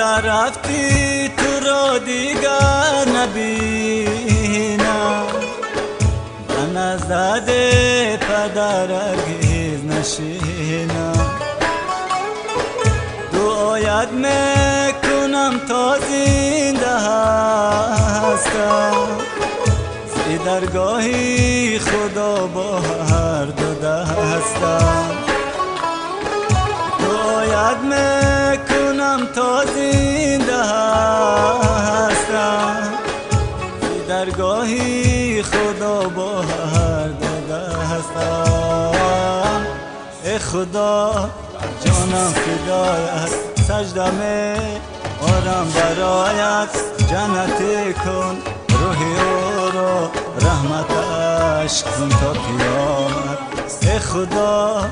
مادر رفتی تو را دیگر نبینم، به نزد پدر هرگز نشینم. دعایت میکنم تا زنده هستم، زی درگاهی خدا با هر دو دستم. دعایت میکنم تا زنده هستم، زی درگاهی خدا با هر دو دستم. ای خدا جانم فدایت، سجده می آرم برایت. جنت کن روحی او را، رحمتش کن تا قیامت. ای خدا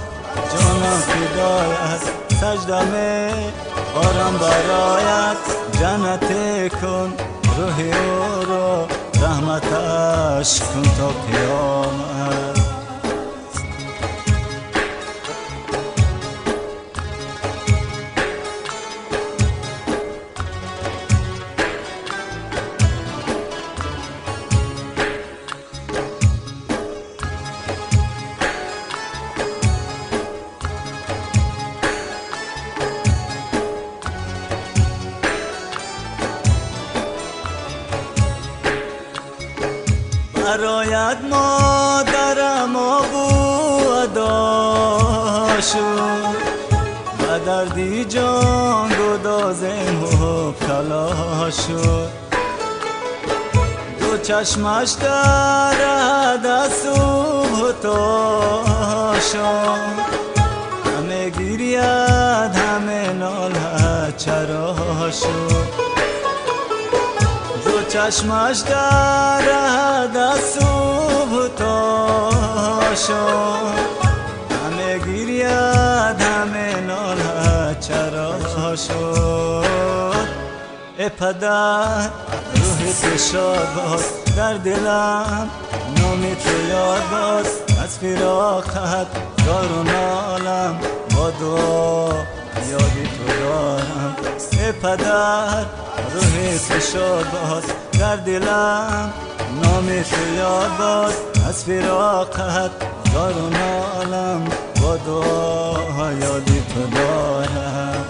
جانم فدایت، سجده می آرم برایت. جنت کن روحی او را، رحمتش کن تا قیامت. برایت مادرم آبو ادا شد، و دردی جان گدازم مبتلا شد. دو چشمش درد از صبح تا شد، همه گیرید همه نالد چرا شد. چشمش درد از صبح تا شد، همه گیرید همه نالد چرا شد. ای پدر روح تو شاد باد، در دلم نام تو یاد باد. از فراقت زار و نالم، با دعا یادی تو دارم. ای پدر روح تو شاد باد، در دلم نام تو یاد باد. از فراقت زار و نالم، با دعا یادی تو دارم.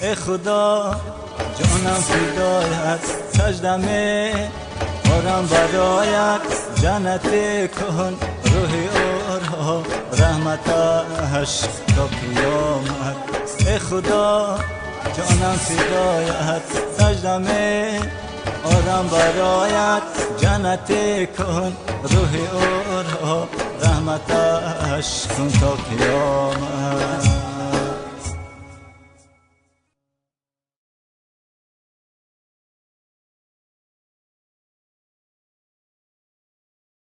ای خدا جانم فدایت، سجده می آرم برایت. جنت کن روحی او را، رحمتش تا قیامت. ای خدا جانم فدایت، سجده می آرم برایت. جنت کن روحی او را، رحمتش کن تا قیامت.